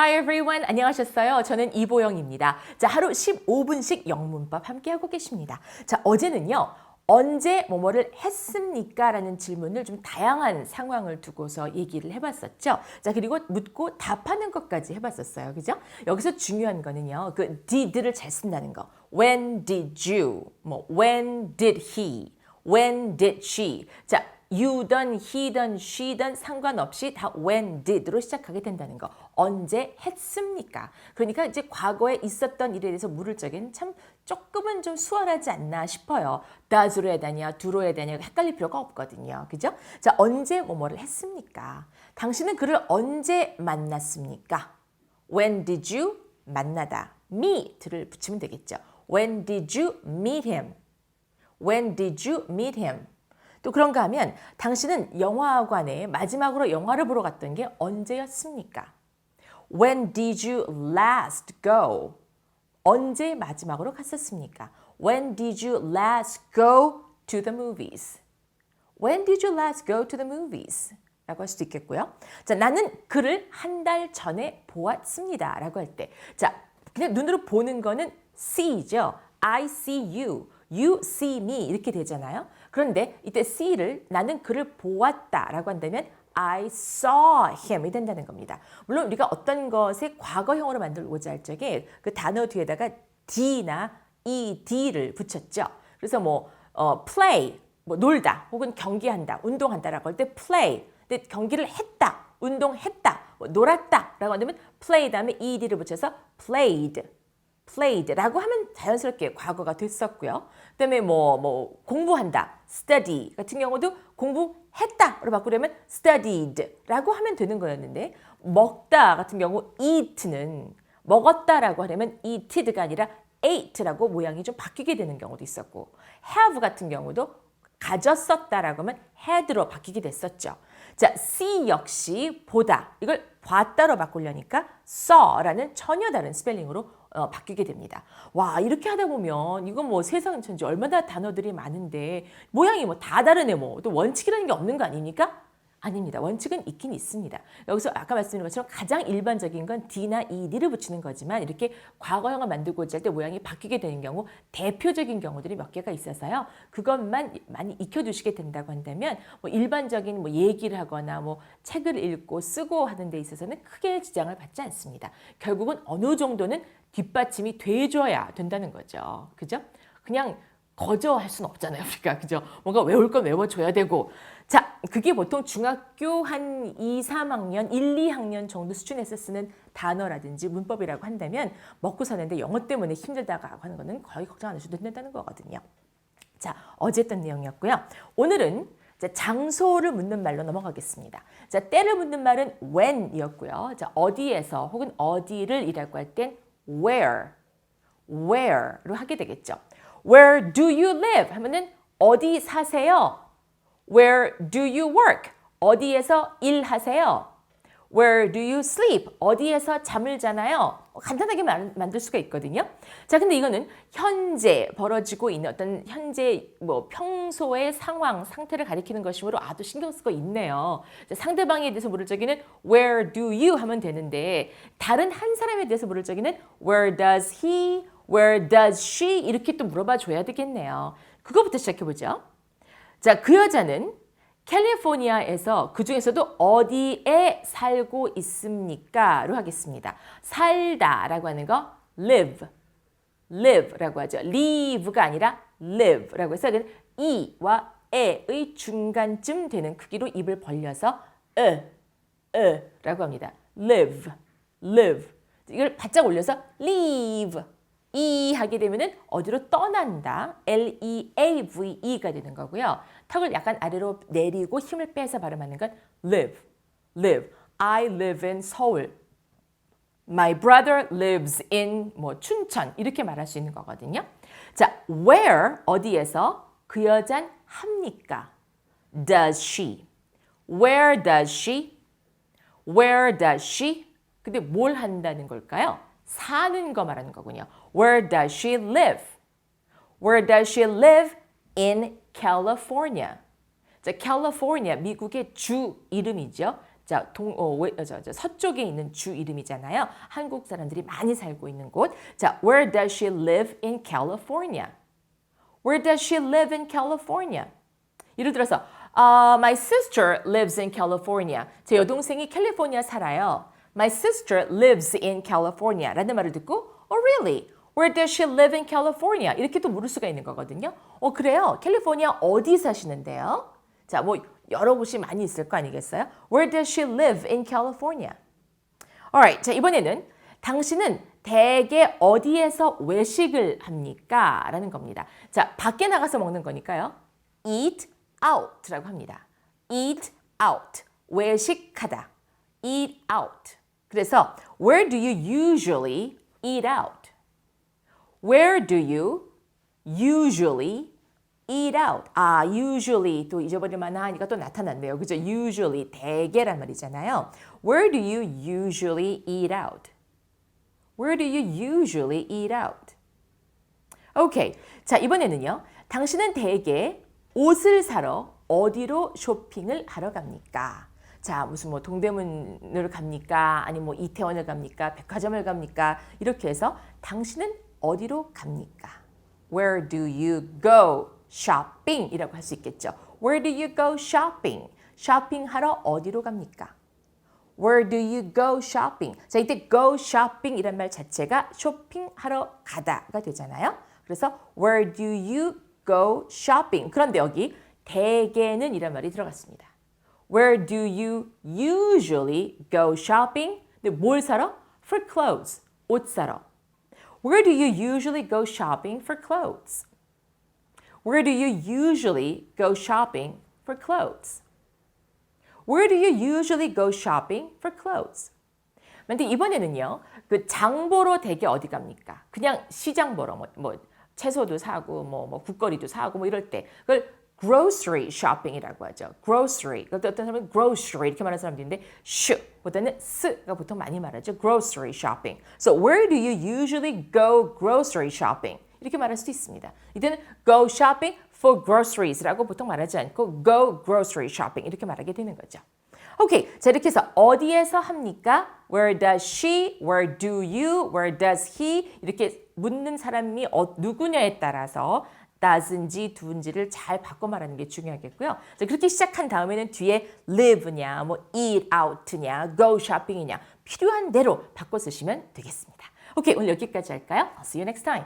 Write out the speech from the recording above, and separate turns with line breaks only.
Hi everyone. 안녕하셨어요? 저는 이보영입니다. 자, 하루 15분씩 영문법 함께하고 계십니다. 자, 어제는요. 언제 뭐뭐를 했습니까? 라는 질문을 좀 다양한 상황을 두고서 얘기를 해봤었죠. 자, 그리고 묻고 답하는 것까지 해봤었어요. 그죠? 여기서 중요한 거는요. 그 did를 잘 쓴다는 거. When did you? when did he? When did she? 자, you든, he든, she든 상관없이 다 when did로 시작하게 된다는 거. 언제 했습니까? 그러니까 이제 과거에 있었던 일에 대해서 물을 적에는 참 조금은 좀 수월하지 않나 싶어요. does로 해야 되냐, do로 해야 되냐 헷갈릴 필요가 없거든요. 그죠? 자, 언제 뭐뭐를 했습니까? 당신은 그를 언제 만났습니까? When did you 만나다. meet를 붙이면 되겠죠. When did you meet him? When did you meet him? 또 그런가 하면 당신은 영화관에 마지막으로 영화를 보러 갔던 게 언제였습니까? When did you last go? 언제 마지막으로 갔었습니까? When did you last go to the movies? When did you last go to the movies? 라고 할 수도 있겠고요. 자, 나는 그를 한 달 전에 보았습니다. 라고 할 때. 자, 그냥 눈으로 보는 거는 see죠. I see you. You see me 이렇게 되잖아요. 그런데 이때 see를 나는 그를 보았다라고 한다면 I saw him이 된다는 겁니다. 물론 우리가 어떤 것의 과거형으로 만들고자 할 적에 그 단어 뒤에다가 d나 ed를 붙였죠. 그래서 play, 놀다 혹은 경기한다, 운동한다라고 할 때 play. 근데 경기를 했다, 운동했다, 놀았다라고 한다면 play 다음에 ed를 붙여서 played라고 하면 자연스럽게 과거가 됐었고요. 그다음에 공부한다, study 같은 경우도 공부했다로 바꾸려면 studied라고 하면 되는 거였는데 먹다 같은 경우 eat는 먹었다라고 하려면 eated가 아니라 ate라고 모양이 좀 바뀌게 되는 경우도 있었고 have 같은 경우도 가졌었다라고 하면 had로 바뀌게 됐었죠. 자, see 역시 보다. 이걸 봤다로 바꾸려니까 saw라는 전혀 다른 스펠링으로 바뀌게 됩니다. 와, 이렇게 하다 보면 이건 세상 천지 얼마나 단어들이 많은데 모양이 다 다르네 또 원칙이라는 게 없는 거 아닙니까? 아닙니다. 원칙은 있긴 있습니다. 여기서 아까 말씀드린 것처럼 가장 일반적인 건 d나 ed를 붙이는 거지만 이렇게 과거형을 만들고자 할 때 모양이 바뀌게 되는 경우 대표적인 경우들이 몇 개가 있어서요. 그것만 많이 익혀두시게 된다고 한다면 일반적인 얘기를 하거나 책을 읽고 쓰고 하는 데 있어서는 크게 지장을 받지 않습니다. 결국은 어느 정도는 뒷받침이 돼줘야 된다는 거죠. 그죠? 그냥 거저할 수는 없잖아요. 우리가. 그죠? 뭔가 외울 건 외워줘야 되고. 자, 그게 보통 중학교 한 2, 3학년, 1, 2학년 정도 수준에서 쓰는 단어라든지 문법이라고 한다면 먹고 사는데 영어 때문에 힘들다고 하는 거는 거의 걱정 안 하셔도 된다는 거거든요. 자, 어제 했던 내용이었고요. 오늘은 장소를 묻는 말로 넘어가겠습니다. 자, 때를 묻는 말은 when이었고요. 자, 어디에서 혹은 어디를 이라고 할 땐 where로 하게 되겠죠. Where do you live? 하면은 어디 사세요? Where do you work? 어디에서 일하세요? Where do you sleep? 어디에서 잠을 자나요? 간단하게 만들 수가 있거든요. 자, 근데 이거는 현재 벌어지고 있는 어떤 현재 평소의 상황, 상태를 가리키는 것이므로 아주 신경 쓰고 있네요. 자, 상대방에 대해서 물을 적에는 Where do you? 하면 되는데 다른 한 사람에 대해서 물을 적에는 Where does he? Where does she? 이렇게 또 물어봐 줘야 되겠네요. 그거부터 시작해 보죠. 자, 그 여자는 캘리포니아에서 그 중에서도 어디에 살고 있습니까? 로 하겠습니다. 살다 라고 하는 거 live 라고 하죠. live가 아니라 live 라고 해서 이와 에의 중간쯤 되는 크기로 입을 벌려서 라고 합니다. live 이걸 바짝 올려서 leave 이 하게 되면은 어디로 떠난다. L-E-A-V-E가 되는 거고요. 턱을 약간 아래로 내리고 힘을 빼서 발음하는 건 live. I live in 서울. My brother lives in 춘천. 이렇게 말할 수 있는 거거든요. 자, where 어디에서 그 여잔 합니까? Does she? Where does she? Where does she? 근데 뭘 한다는 걸까요? 사는 거 말하는 거군요. Where does she live? Where does she live? In California. 자, California, 미국의 주 이름이죠. 자, 서쪽에 있는 주 이름이잖아요. 한국 사람들이 많이 살고 있는 곳. 자, where does she live in California? Where does she live in California? 예를 들어서 my sister lives in California. 제 여동생이 캘리포니아 살아요. My sister lives in California 라는 말을 듣고 Oh really? Where does she live in California? 이렇게 또 물을 수가 있는 거거든요. 그래요. 캘리포니아 어디 사시는데요? 자, 뭐 여러 곳이 많이 있을 거 아니겠어요? Where does she live in California? Alright, 자 이번에는 당신은 대개 어디에서 외식을 합니까? 라는 겁니다. 자, 밖에 나가서 먹는 거니까요. Eat out라고 합니다. Eat out, 외식하다. Eat out. 그래서 where do you usually eat out? Where do you usually eat out? usually 또 잊어버릴 만하니까 또 나타났네요. 그죠? usually 대개란 말이잖아요. Where do you usually eat out? Where do you usually eat out? 오케이. 자, 이번에는요. 당신은 대개 옷을 사러 어디로 쇼핑을 하러 갑니까? 자, 무슨 뭐 동대문을 갑니까? 아니면 뭐 이태원을 갑니까? 백화점을 갑니까? 이렇게 해서 당신은 어디로 갑니까? Where do you go shopping? 이라고 할 수 있겠죠. Where do you go shopping? 쇼핑하러 어디로 갑니까? Where do you go shopping? 자, 이때 go shopping 이란 말 자체가 쇼핑하러 가다가 되잖아요. 그래서 where do you go shopping? 그런데 여기 대개는 이란 말이 들어갔습니다. Where do you usually go shopping? 근데 뭘 사러? For clothes. 옷 사러. Where do you usually go shopping for clothes? Where do you usually go shopping for clothes? Where do you usually go shopping for clothes? 근데 이번에는요. 그 장보러 대개 어디 갑니까? 그냥 시장 보러 뭐 채소도 사고 뭐 국거리도 사고 뭐 이럴 때 그걸 grocery shopping이라고 하죠. grocery. 어떤 사람은 grocery 이렇게 말하는 사람들인데 sh보다는 s가 보통 많이 말하죠. grocery shopping. So where do you usually go grocery shopping? 이렇게 말할 수도 있습니다. 이때는 go shopping for groceриes라고 보통 말하지 않고 go grocery shopping 이렇게 말하게 되는 거죠. 오케이. 자, 이렇게 해서 어디에서 합니까? Where does she? Where do you? Where does he? 이렇게 묻는 사람이 누구냐에 따라서 does인지 do인지를 잘 바꿔 말하는 게 중요하겠고요. 자, 그렇게 시작한 다음에는 뒤에 live냐, 뭐 eat out냐, go shopping이냐 필요한 대로 바꿔 쓰시면 되겠습니다. 오케이, 오늘 여기까지 할까요? I'll see you next time.